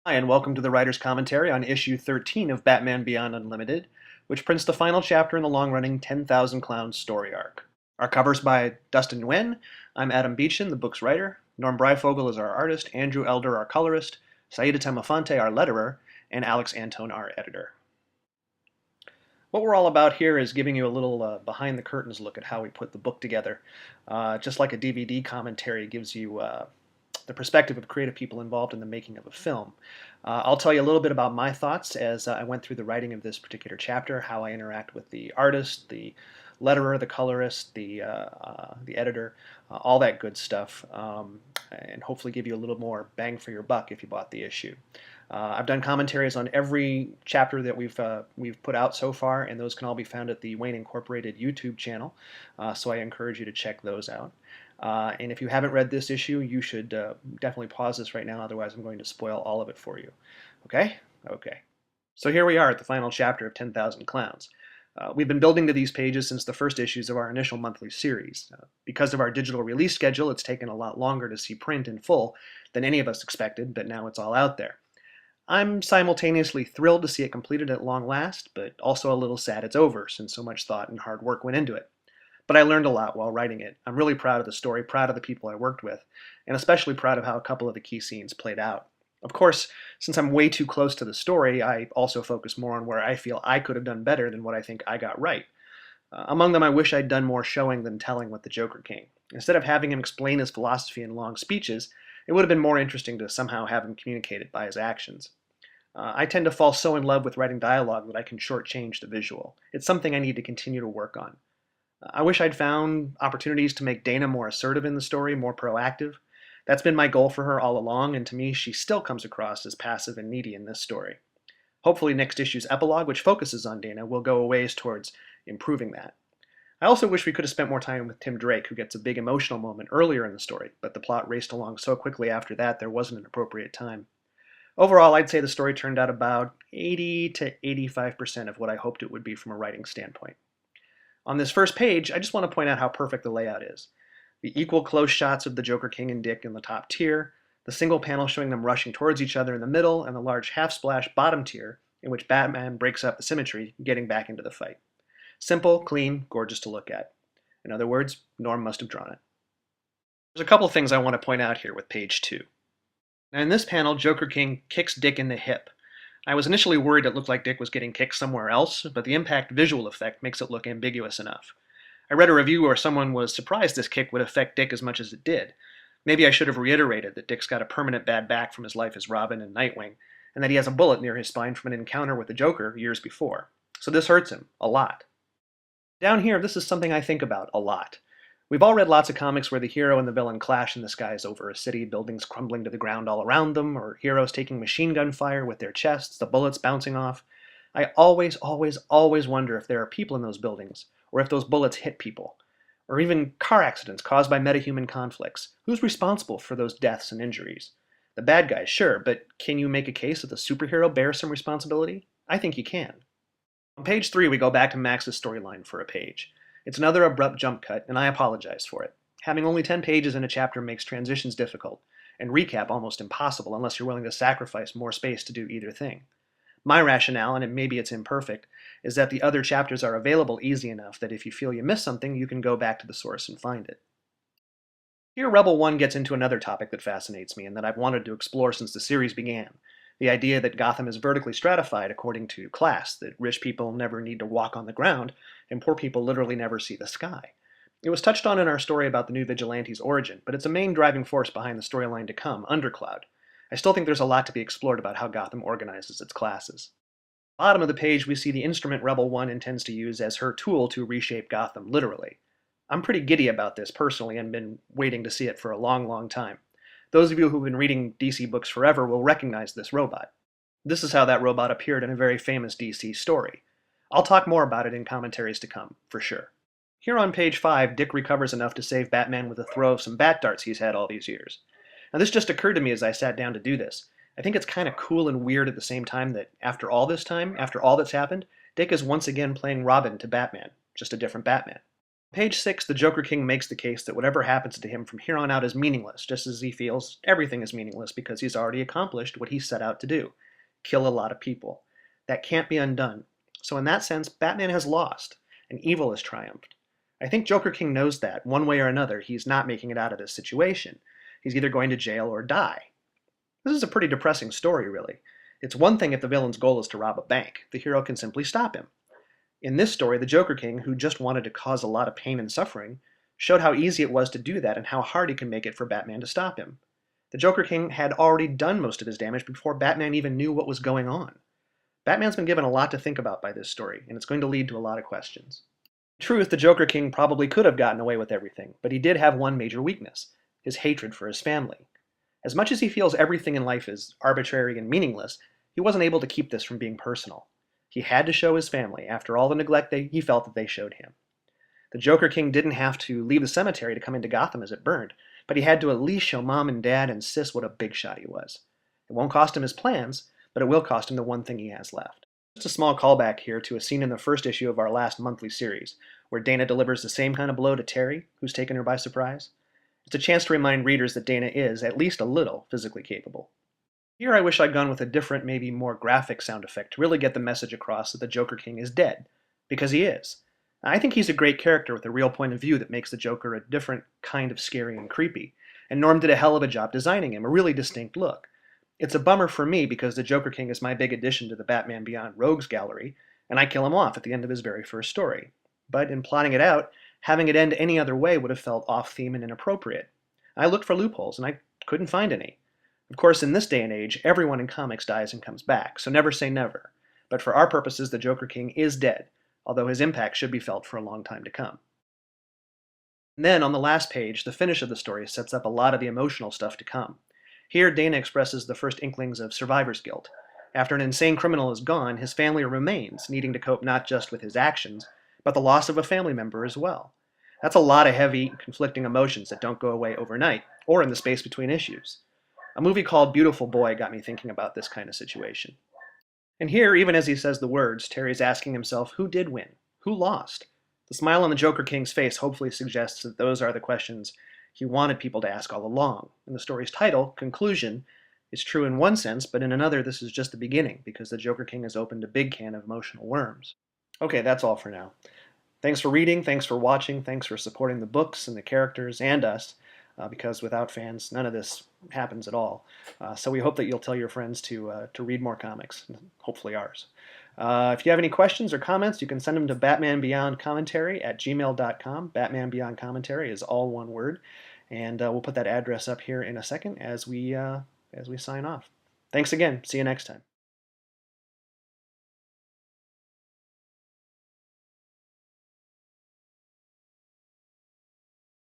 Hi, and welcome to the writer's commentary on issue 13 of Batman Beyond Unlimited, which prints the final chapter in the long-running 10,000 Clowns story arc. Our cover's by Dustin Nguyen. I'm Adam Beechin, the book's writer. Norm Breyfogle is our artist, Andrew Elder, our colorist, Saida Temofonte, our letterer, and Alex Antone, our editor. What we're all about here is giving you a little behind-the-curtains look at how we put the book together. Just like a DVD commentary gives you the perspective of creative people involved in the making of a film. I'll tell you a little bit about my thoughts as I went through the writing of this particular chapter, how I interact with the artist, the letterer, the colorist, the editor, all that good stuff, and hopefully give you a little more bang for your buck if you bought the issue. I've done commentaries on every chapter that we've put out so far, and those can all be found at the Wayne Incorporated YouTube channel, so I encourage you to check those out. And if you haven't read this issue, you should definitely pause this right now, otherwise I'm going to spoil all of it for you. Okay? Okay. So here we are at the final chapter of 10,000 Clowns. We've been building to these pages since the first issues of our initial monthly series. Because of our digital release schedule, it's taken a lot longer to see print in full than any of us expected, but now it's all out there. I'm simultaneously thrilled to see it completed at long last, but also a little sad it's over, since so much thought and hard work went into it. But I learned a lot while writing it. I'm really proud of the story, proud of the people I worked with, and especially proud of how a couple of the key scenes played out. Of course, since I'm way too close to the story, I also focus more on where I feel I could have done better than what I think I got right. Among them, I wish I'd done more showing than telling with the Joker King. Instead of having him explain his philosophy in long speeches, it would have been more interesting to somehow have him communicate it by his actions. I tend to fall so in love with writing dialogue that I can shortchange the visual. It's something I need to continue to work on. I wish I'd found opportunities to make Dana more assertive in the story, more proactive. That's been my goal for her all along, and to me, she still comes across as passive and needy in this story. Hopefully next issue's epilogue, which focuses on Dana, will go a ways towards improving that. I also wish we could have spent more time with Tim Drake, who gets a big emotional moment earlier in the story, but the plot raced along so quickly after that there wasn't an appropriate time. Overall, I'd say the story turned out about 80 to 85% of what I hoped it would be from a writing standpoint. On this first page, I just want to point out how perfect the layout is. The equal close shots of the Joker King and Dick in the top tier, the single panel showing them rushing towards each other in the middle, and the large half-splash bottom tier in which Batman breaks up the symmetry, getting back into the fight. Simple, clean, gorgeous to look at. In other words, Norm must have drawn it. There's a couple things I want to point out here with page 2. Now in this panel, Joker King kicks Dick in the hip. I was initially worried it looked like Dick was getting kicked somewhere else, but the impact visual effect makes it look ambiguous enough. I read a review where someone was surprised this kick would affect Dick as much as it did. Maybe I should have reiterated that Dick's got a permanent bad back from his life as Robin and Nightwing, and that he has a bullet near his spine from an encounter with the Joker years before. So this hurts him, a lot. Down here, this is something I think about a lot. We've all read lots of comics where the hero and the villain clash in the skies over a city, buildings crumbling to the ground all around them, or heroes taking machine gun fire with their chests, the bullets bouncing off. I always wonder if there are people in those buildings, or if those bullets hit people, or even car accidents caused by metahuman conflicts. Who's responsible for those deaths and injuries? The bad guys, sure, but can you make a case that the superhero bears some responsibility? I think you can. On page 3, we go back to Max's storyline for a page. It's another abrupt jump cut, and I apologize for it. Having only 10 pages in a chapter makes transitions difficult, and recap almost impossible unless you're willing to sacrifice more space to do either thing. My rationale, and maybe it's imperfect, is that the other chapters are available easy enough that if you feel you missed something, you can go back to the source and find it. Here, Rebel 1 gets into another topic that fascinates me and that I've wanted to explore since the series began. The idea that Gotham is vertically stratified according to class, that rich people never need to walk on the ground, and poor people literally never see the sky. It was touched on in our story about the new Vigilante's origin, but it's a main driving force behind the storyline to come, Undercloud. I still think there's a lot to be explored about how Gotham organizes its classes. Bottom of the page, we see the instrument Rebel 1 intends to use as her tool to reshape Gotham, literally. I'm pretty giddy about this personally and been waiting to see it for a long time. Those of you who've been reading DC books forever will recognize this robot. This is how that robot appeared in a very famous DC story. I'll talk more about it in commentaries to come, for sure. Here on page 5, Dick recovers enough to save Batman with a throw of some bat darts he's had all these years. Now this just occurred to me as I sat down to do this. I think it's kind of cool and weird at the same time that after all this time, after all that's happened, Dick is once again playing Robin to Batman, just a different Batman. Page 6, the Joker King makes the case that whatever happens to him from here on out is meaningless, just as he feels everything is meaningless because he's already accomplished what he set out to do: kill a lot of people. That can't be undone. So, in that sense, Batman has lost, and evil has triumphed. I think Joker King knows that, one way or another, he's not making it out of this situation. He's either going to jail or die. This is a pretty depressing story, really. It's one thing if the villain's goal is to rob a bank. The hero can simply stop him. In this story, the Joker King, who just wanted to cause a lot of pain and suffering, showed how easy it was to do that and how hard he can make it for Batman to stop him. The Joker King had already done most of his damage before Batman even knew what was going on. Batman's been given a lot to think about by this story, and it's going to lead to a lot of questions. In truth, the Joker King probably could have gotten away with everything, but he did have one major weakness: his hatred for his family. As much as he feels everything in life is arbitrary and meaningless, he wasn't able to keep this from being personal. He had to show his family, after all the neglect he felt that they showed him. The Joker King didn't have to leave the cemetery to come into Gotham as it burned, but he had to at least show Mom and Dad and Sis what a big shot he was. It won't cost him his plans, but it will cost him the one thing he has left. Just a small callback here to a scene in the first issue of our last monthly series, where Dana delivers the same kind of blow to Terry, who's taken her by surprise. It's a chance to remind readers that Dana is, at least a little, physically capable. Here I wish I'd gone with a different, maybe more graphic sound effect to really get the message across that the Joker King is dead, because he is. I think he's a great character with a real point of view that makes the Joker a different kind of scary and creepy, and Norm did a hell of a job designing him, a really distinct look. It's a bummer for me because the Joker King is my big addition to the Batman Beyond Rogues gallery, and I kill him off at the end of his very first story. But in plotting it out, having it end any other way would have felt off-theme and inappropriate. I looked for loopholes, and I couldn't find any. Of course, in this day and age, everyone in comics dies and comes back, so never say never. But for our purposes, the Joker King is dead, although his impact should be felt for a long time to come. And then, on the last page, the finish of the story sets up a lot of the emotional stuff to come. Here, Dana expresses the first inklings of survivor's guilt. After an insane criminal is gone, his family remains, needing to cope not just with his actions, but the loss of a family member as well. That's a lot of heavy, conflicting emotions that don't go away overnight, or in the space between issues. A movie called Beautiful Boy got me thinking about this kind of situation. And here, even as he says the words, Terry's asking himself, who did win? Who lost? The smile on the Joker King's face hopefully suggests that those are the questions he wanted people to ask all along. And the story's title, Conclusion, is true in one sense, but in another this is just the beginning, because the Joker King has opened a big can of emotional worms. Okay, that's all for now. Thanks for reading, thanks for watching, thanks for supporting the books and the characters and us. Because without fans, none of this happens at all. So we hope that you'll tell your friends to read more comics, hopefully ours. If you have any questions or comments, you can send them to batmanbeyondcommentary@gmail.com. Batman Beyond Commentary is all one word, and we'll put that address up here in a second as we sign off. Thanks again. See you next time.